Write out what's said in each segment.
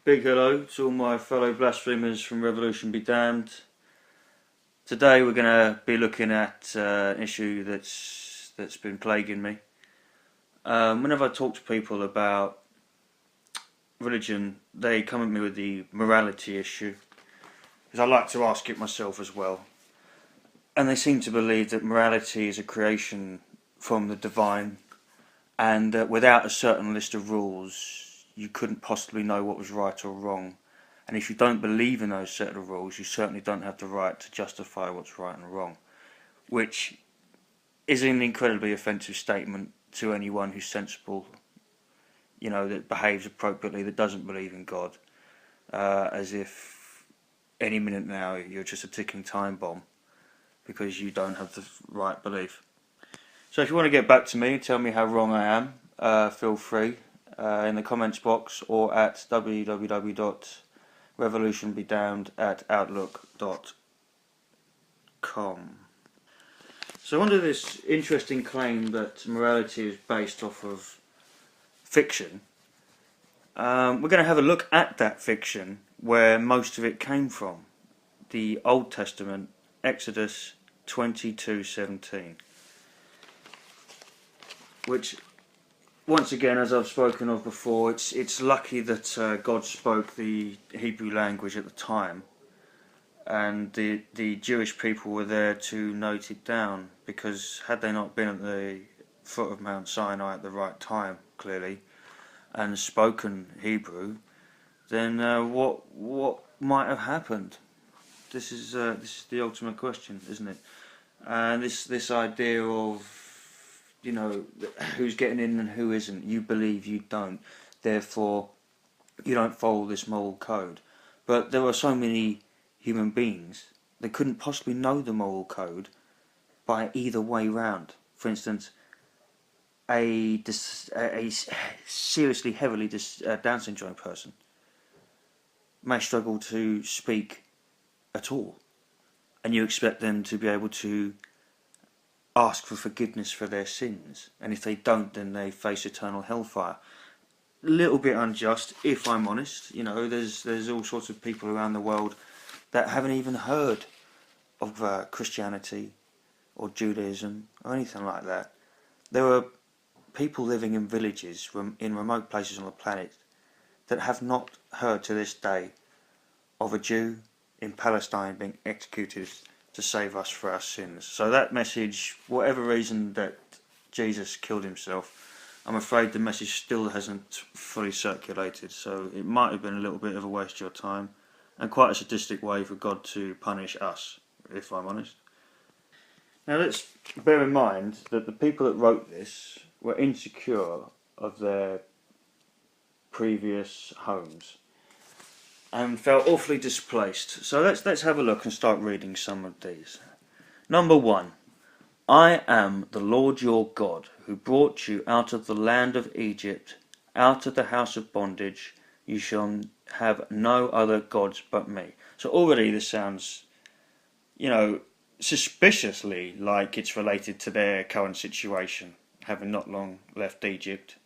Big hello to all my fellow blasphemers from Revolution Be Damned. Today we're going to be looking at an issue that's been plaguing me. Whenever I talk to people about religion, they come at me with the morality issue, because I like to ask it myself as well. And they seem to believe that morality is a creation from the divine, and that without a certain list of rules, you couldn't possibly know what was right or wrong. And if you don't believe in those set of rules, you certainly don't have the right to justify what's right and wrong, which is an incredibly offensive statement to anyone who's sensible, that behaves appropriately, that doesn't believe in God, as if any minute now you're just a ticking time bomb because you don't have the right belief. So if you want to get back to me and tell me how wrong I am, feel free in the comments box or at www.revolutionbedamned@outlook.com. So under this interesting claim that morality is based off of fiction, we're going to have a look at that fiction where most of it came from. The Old Testament, Exodus 22:17. Which, once again, as I've spoken of before, it's lucky that God spoke the Hebrew language at the time, and the Jewish people were there to note it down, because had they not been at the foot of Mount Sinai at the right time, clearly, and spoken Hebrew, then what might have happened? This is the ultimate question, isn't it? And this idea of who's getting in and who isn't. You believe, you don't. Therefore, you don't follow this moral code. But there are so many human beings that couldn't possibly know the moral code by either way round. For instance, a seriously, heavily Down syndrome person may struggle to speak at all. And you expect them to be able to ask for forgiveness for their sins, and if they don't, then they face eternal hellfire. A little bit unjust, if I'm honest. There's all sorts of people around the world that haven't even heard of Christianity or Judaism or anything like that. There are people living in villages in remote places on the planet that have not heard to this day of a Jew in Palestine being executed to save us for our sins. So that message, whatever reason that Jesus killed himself, I'm afraid the message still hasn't fully circulated. So it might have been a little bit of a waste of your time, and quite a sadistic way for God to punish us, if I'm honest. Now let's bear in mind that the people that wrote this were insecure of their previous homes and felt awfully displaced. So let's have a look and start reading some of these. Number 1. I am the Lord your God, who brought you out of the land of Egypt, out of the house of bondage. You shall have no other gods but me. So already this sounds, suspiciously like it's related to their current situation, having not long left Egypt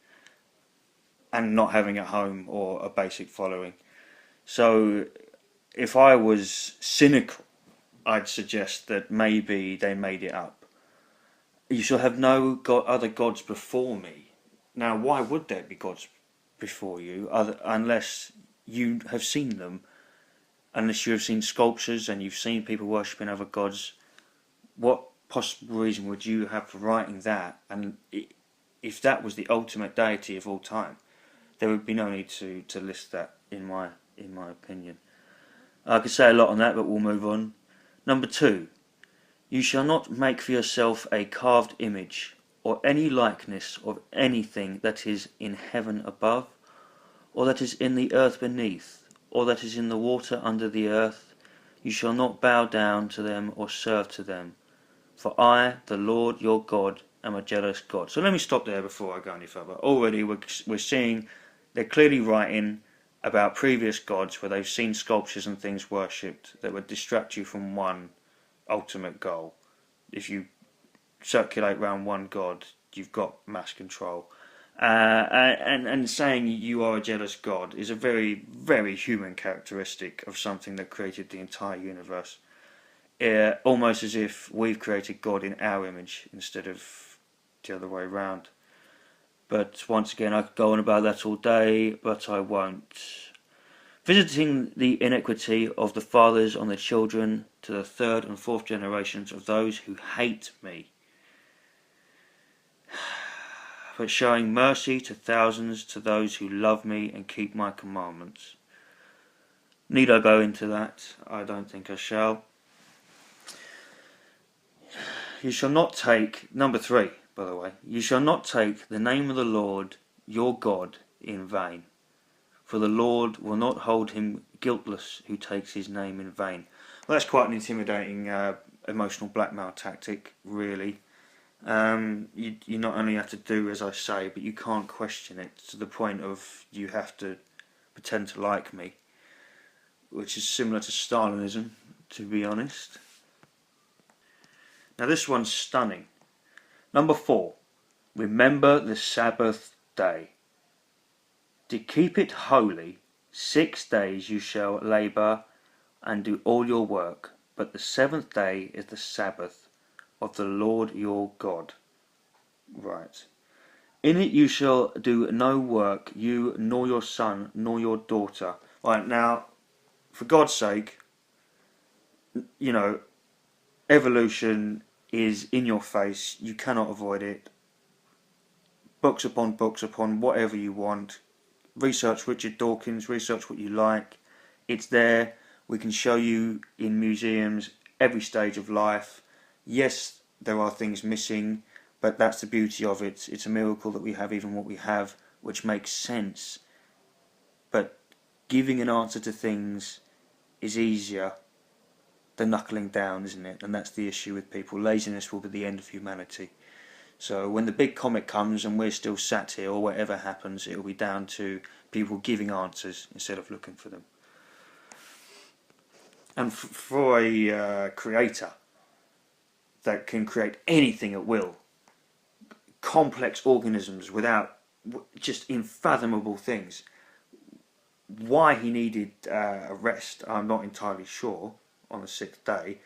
and not having a home or a basic following. So, if I was cynical, I'd suggest that maybe they made it up. You shall have no other gods before me. Now, why would there be gods before you, unless you have seen them? Unless you have seen sculptures and you've seen people worshipping other gods, what possible reason would you have for writing that? And if that was the ultimate deity of all time, there would be no need to list that in my opinion. I could say a lot on that, but we'll move on. Number 2. You shall not make for yourself a carved image, or any likeness of anything that is in heaven above, or that is in the earth beneath, or that is in the water under the earth. You shall not bow down to them or serve to them. For I, the Lord your God, am a jealous God. So let me stop there before I go any further. Already we're seeing they're clearly writing about previous gods where they've seen sculptures and things worshipped that would distract you from one ultimate goal. If you circulate around one god, you've got mass control. And saying you are a jealous God is a very, very human characteristic of something that created the entire universe. Almost as if we've created God in our image instead of the other way around. But once again, I could go on about that all day, but I won't. Visiting the iniquity of the fathers on the children to the third and fourth generations of those who hate me, but showing mercy to thousands to those who love me and keep my commandments. Need I go into that? I don't think I shall. You shall not take, number 3, by the way, you shall not take the name of the Lord your God in vain, for the Lord will not hold him guiltless who takes his name in vain. Well, that's quite an intimidating emotional blackmail tactic, really. You not only have to do as I say, but you can't question it to the point of you have to pretend to like me, which is similar to Stalinism, to be honest. Now this one's stunning. Number 4, remember the Sabbath day. To keep it holy, 6 days you shall labour and do all your work, but the 7th day is the Sabbath of the Lord your God. Right. In it you shall do no work, you nor your son nor your daughter. Right, now, for God's sake, evolution is in your face. You cannot avoid it. Books upon whatever you want. Research Richard Dawkins, research what you like. It's there. We can show you in museums every stage of life. Yes, there are things missing, but that's the beauty of it. It's a miracle that we have even what we have, which makes sense. But giving an answer to things is easier than knuckling down, isn't it? And that's the issue with people. Laziness will be the end of humanity. So when the big comet comes and we're still sat here, or whatever happens, it'll be down to people giving answers instead of looking for them. And for a creator that can create anything at will, complex organisms without just unfathomable things, why he needed a rest, I'm not entirely sure, on the 6th day.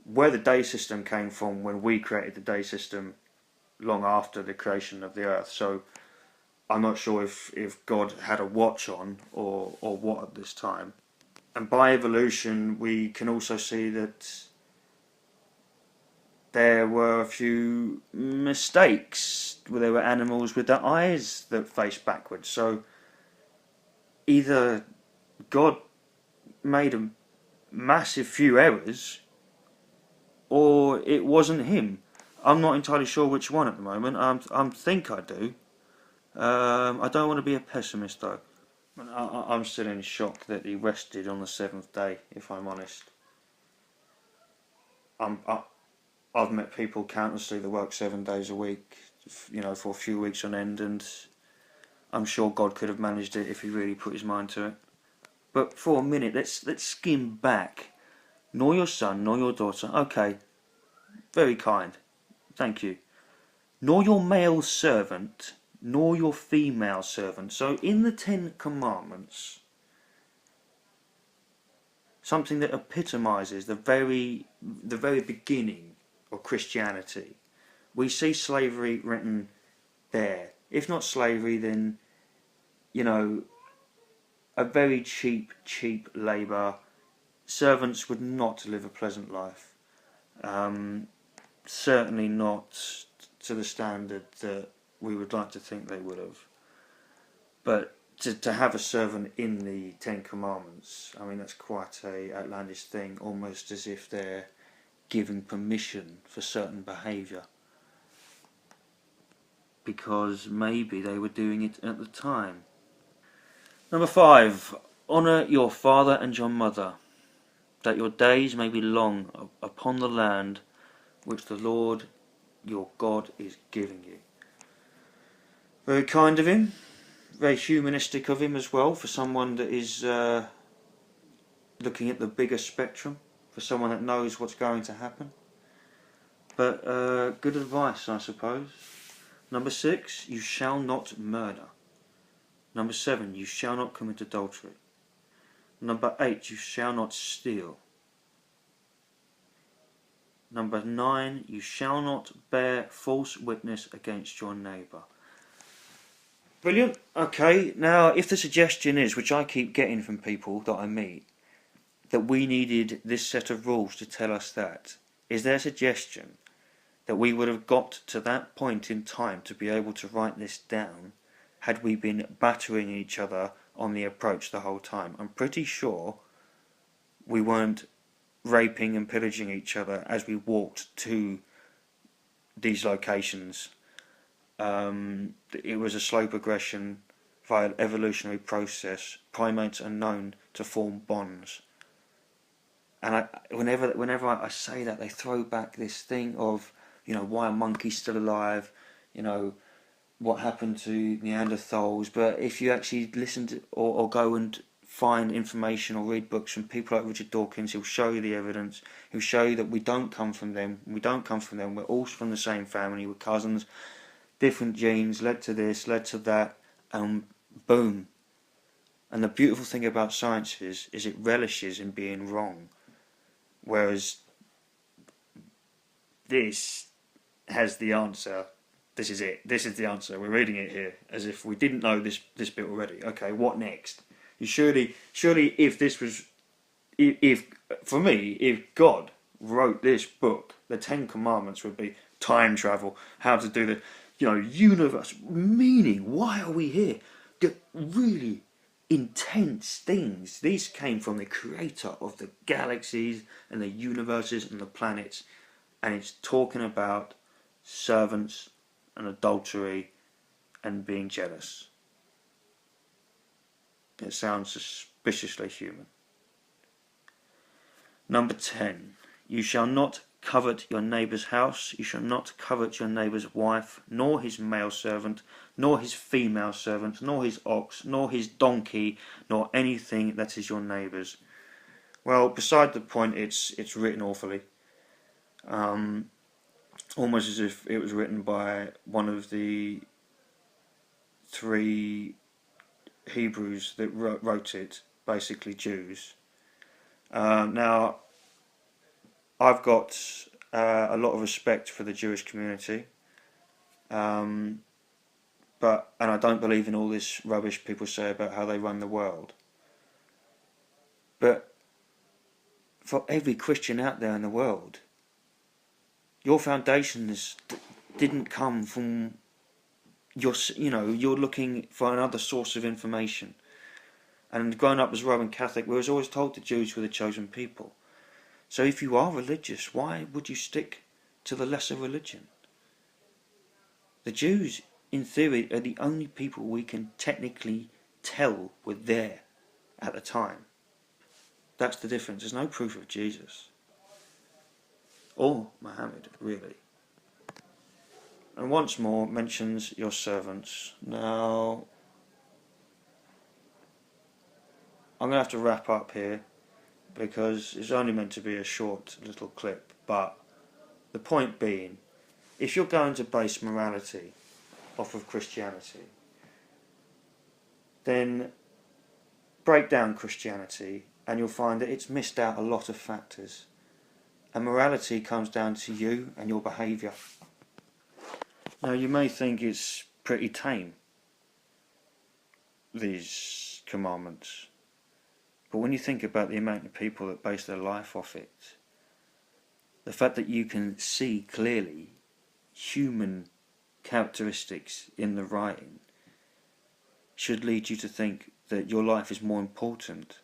Where the day system came from when we created the day system long after the creation of the earth, so I'm not sure if God had a watch on or what at this time. And by evolution we can also see that there were a few mistakes where there were animals with their eyes that faced backwards. So either God made a massive few errors, or it wasn't him. I'm not entirely sure which one at the moment. I think I do. I don't want to be a pessimist though. I'm still in shock that he rested on the 7th day, if I'm honest. I've met people countlessly that work 7 days a week, for a few weeks on end, and I'm sure God could have managed it if he really put his mind to it. But for a minute, let's skim back. Nor your son, nor your daughter. Okay, very kind. Thank you. Nor your male servant, nor your female servant. So in the 10 Commandments, something that epitomises the very beginning of Christianity, we see slavery written there. If not slavery, then, a very cheap labour. Servants would not live a pleasant life. Certainly not to the standard that we would like to think they would have. But to have a servant in the 10 Commandments, I mean, that's quite a outlandish thing, almost as if they're giving permission for certain behaviour, because maybe they were doing it at the time. Number 5, honour your father and your mother, that your days may be long upon the land which the Lord your God is giving you. Very kind of him, very humanistic of him as well, for someone that is looking at the bigger spectrum, for someone that knows what's going to happen. But good advice, I suppose. Number 6, you shall not murder. Number 7, you shall not commit adultery. Number 8, you shall not steal. Number 9, you shall not bear false witness against your neighbour. Brilliant. Okay, now if the suggestion is, which I keep getting from people that I meet, that we needed this set of rules to tell us that, is there a suggestion that we would have got to that point in time to be able to write this down had we been battering each other on the approach the whole time? I'm pretty sure we weren't raping and pillaging each other as we walked to these locations. It was a slow progression via an evolutionary process. Primates are known to form bonds. And whenever I say that, they throw back this thing of, why are monkeys still alive? What happened to Neanderthals? But if you actually listen to or go and find information or read books from people like Richard Dawkins, he'll show you the evidence. He'll show you that we don't come from them. We're all from the same family. We're cousins. Different genes led to this, led to that, and boom. And the beautiful thing about science is it relishes in being wrong. Whereas this has the answer. This is it. This is the answer. We're reading it here as if we didn't know this bit already. Okay, what next? You surely, if this was, if for me, if God wrote this book, the 10 Commandments would be time travel, how to do the, universe, meaning. Why are we here? The really intense things. These came from the creator of the galaxies and the universes and the planets, and it's talking about servants and adultery and being jealous. It sounds suspiciously human. Number 10, you shall not covet your neighbour's house, you shall not covet your neighbour's wife, nor his male servant, nor his female servant, nor his ox, nor his donkey, nor anything that is your neighbour's. Well, beside the point, it's written awfully. Almost as if it was written by one of the 3 Hebrews that wrote it, basically Jews. Now, I've got a lot of respect for the Jewish community, and I don't believe in all this rubbish people say about how they run the world. But for every Christian out there in the world, your foundations didn't come from you're looking for another source of information. And growing up as Roman Catholic, we was always told the Jews were the chosen people. So if you are religious, why would you stick to the lesser religion? The Jews, in theory, are the only people we can technically tell were there at the time. That's the difference. There's no proof of Jesus. Or Muhammad, really. And once more mentions your servants. Now, I'm going to have to wrap up here because it's only meant to be a short little clip. But the point being, if you're going to base morality off of Christianity, then break down Christianity and you'll find that it's missed out a lot of factors. And morality comes down to you and your behaviour. Now, you may think it's pretty tame, these commandments. But when you think about the amount of people that base their life off it, the fact that you can see clearly human characteristics in the writing should lead you to think that your life is more important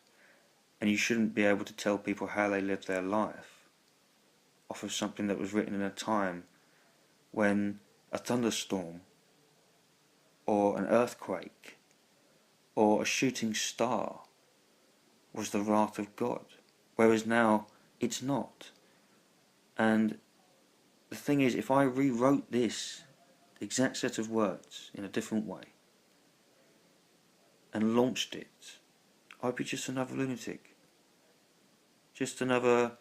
and you shouldn't be able to tell people how they live their life off of something that was written in a time when a thunderstorm or an earthquake or a shooting star was the wrath of God, whereas now it's not. And the thing is, if I rewrote this exact set of words in a different way and launched it, I'd be just another lunatic, just another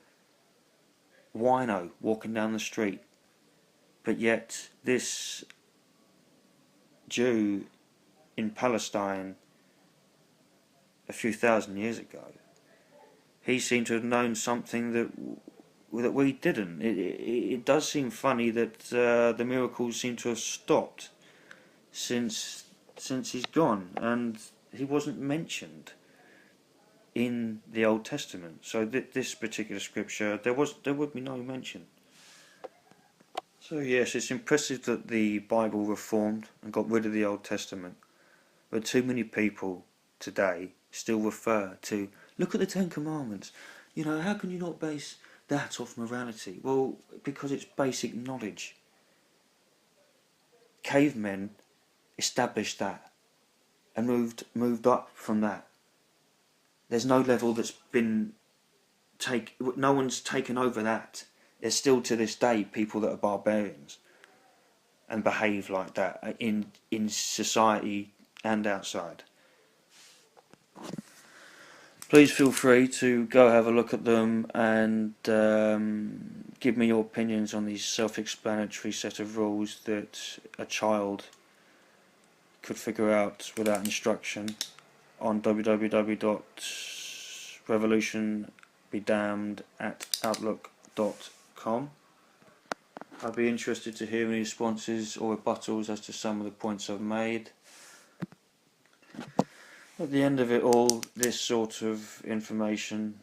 wino walking down the street. But yet this Jew in Palestine a few thousand years ago, he seemed to have known something that we didn't. It does seem funny that the miracles seem to have stopped since he's gone, and he wasn't mentioned in the Old Testament. So this particular scripture, there would be no mention. So yes, it's impressive that the Bible reformed and got rid of the Old Testament, but too many people today still refer to, look at the Ten Commandments. You know, how can you not base that off morality? Well, because it's basic knowledge. Cavemen established that and moved up from that. There's no level that's been no one's taken over that. There's still to this day people that are barbarians and behave like that in society and outside. Please feel free to go have a look at them and give me your opinions on these self-explanatory set of rules that a child could figure out without instruction on www.revolutionbedamned@outlook.com. I'd be interested to hear any responses or rebuttals as to some of the points I've made. At the end of it all, this sort of information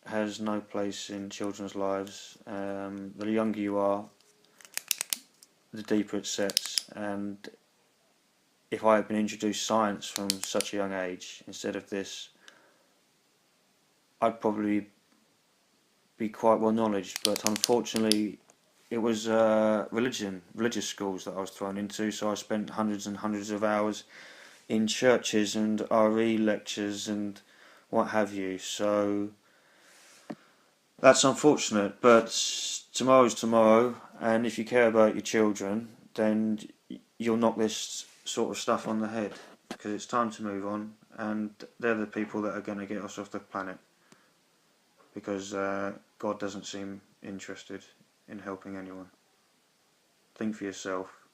has no place in children's lives. The younger you are, the deeper it sets, and if I had been introduced science from such a young age instead of this, I'd probably be quite well knowledgeable, but unfortunately it was religious schools that I was thrown into, so I spent hundreds and hundreds of hours in churches and RE lectures and what have you. So that's unfortunate, but tomorrow's tomorrow, and if you care about your children, then you'll knock this sort of stuff on the head, because it's time to move on, and they're the people that are going to get us off the planet, because God doesn't seem interested in helping anyone. Think for yourself.